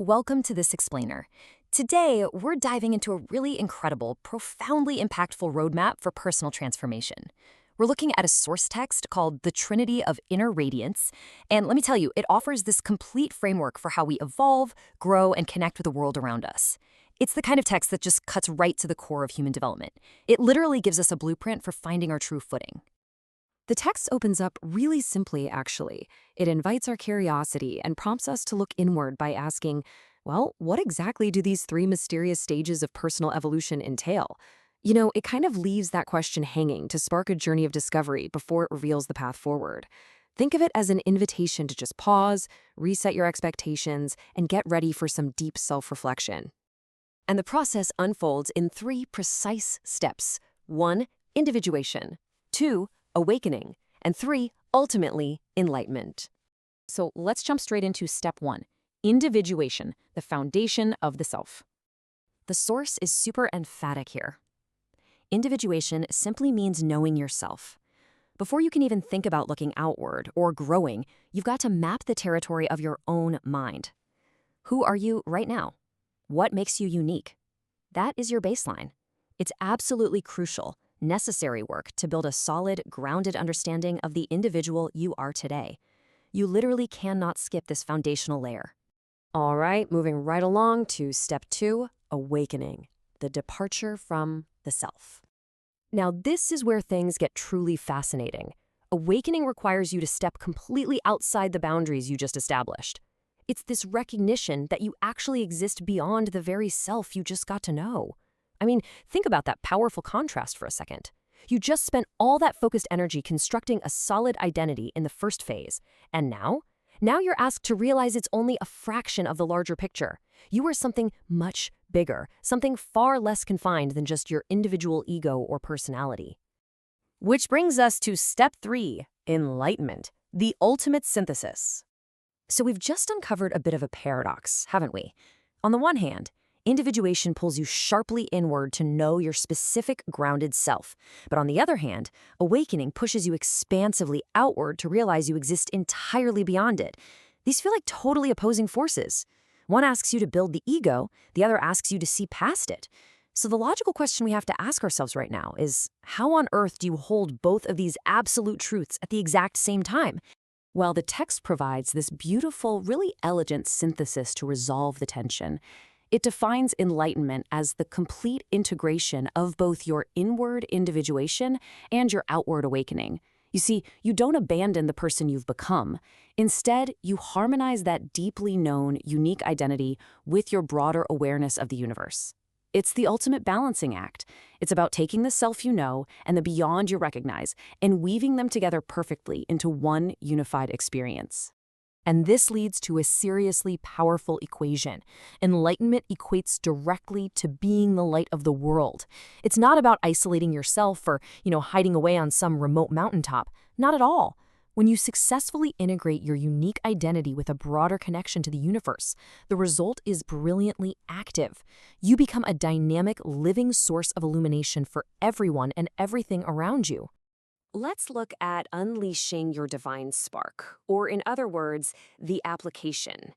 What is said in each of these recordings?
Welcome to this explainer. Today, we're diving into a really incredible, profoundly impactful roadmap for personal transformation. We're looking at a source text called The Trinity of Inner Radiance, and let me tell you, it offers this complete framework for how we evolve, grow, and connect with the world around us. It's the kind of text that just cuts right to the core of human development. It literally gives us a blueprint for finding our true footing. The text opens up really simply, actually. It invites our curiosity and prompts us to look inward by asking, well, what exactly do these three mysterious stages of personal evolution entail? It kind of leaves that question hanging to spark a journey of discovery before it reveals the path forward. Think of it as an invitation to just pause, reset your expectations, and get ready for some deep self-reflection. And the process unfolds in three precise steps. 1. Individuation. 2. Awakening, and 3, ultimately, enlightenment. So let's jump straight into step 1, individuation, the foundation of the self. The source is super emphatic here. Individuation simply means knowing yourself. Before you can even think about looking outward or growing, you've got to map the territory of your own mind. Who are you right now? What makes you unique? That is your baseline. It's absolutely crucial, necessary work to build a solid, grounded understanding of the individual you are today. You literally cannot skip this foundational layer. All right, moving right along to step 2, awakening, the departure from the self. Now, this is where things get truly fascinating. Awakening requires you to step completely outside the boundaries you just established. It's this recognition that you actually exist beyond the very self you just got to know. I mean, think about that powerful contrast for a second. You just spent all that focused energy constructing a solid identity in the first phase. And now you're asked to realize it's only a fraction of the larger picture. You are something much bigger, something far less confined than just your individual ego or personality. Which brings us to step 3, enlightenment, the ultimate synthesis. So we've just uncovered a bit of a paradox, haven't we? On the one hand, individuation pulls you sharply inward to know your specific grounded self. But on the other hand, awakening pushes you expansively outward to realize you exist entirely beyond it. These feel like totally opposing forces. One asks you to build the ego, the other asks you to see past it. So the logical question we have to ask ourselves right now is, how on earth do you hold both of these absolute truths at the exact same time? Well, the text provides this beautiful, really elegant synthesis to resolve the tension. It defines enlightenment as the complete integration of both your inward individuation and your outward awakening. You see, you don't abandon the person you've become. Instead, you harmonize that deeply known, unique identity with your broader awareness of the universe. It's the ultimate balancing act. It's about taking the self you know and the beyond you recognize and weaving them together perfectly into one unified experience. And this leads to a seriously powerful equation. Enlightenment equates directly to being the light of the world. It's not about isolating yourself or, hiding away on some remote mountaintop. Not at all. When you successfully integrate your unique identity with a broader connection to the universe, the result is brilliantly active. You become a dynamic, living source of illumination for everyone and everything around you. Let's look at unleashing your divine spark, or in other words, the application.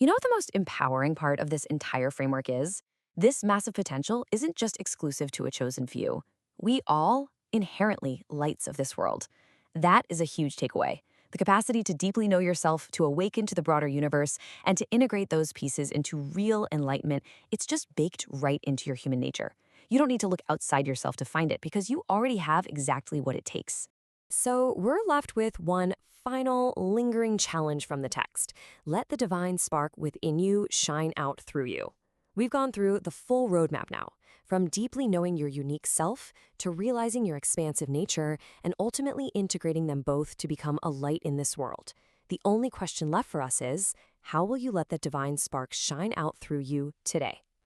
You know what the most empowering part of this entire framework is? This massive potential isn't just exclusive to a chosen few. We all inherently lights of this world. That is a huge takeaway. The capacity to deeply know yourself, to awaken to the broader universe, and to integrate those pieces into real enlightenment, it's just baked right into your human nature. You don't need to look outside yourself to find it because you already have exactly what it takes. So we're left with one final lingering challenge from the text. Let the divine spark within you shine out through you. We've gone through the full roadmap now, from deeply knowing your unique self to realizing your expansive nature and ultimately integrating them both to become a light in this world. The only question left for us is, how will you let that divine spark shine out through you today?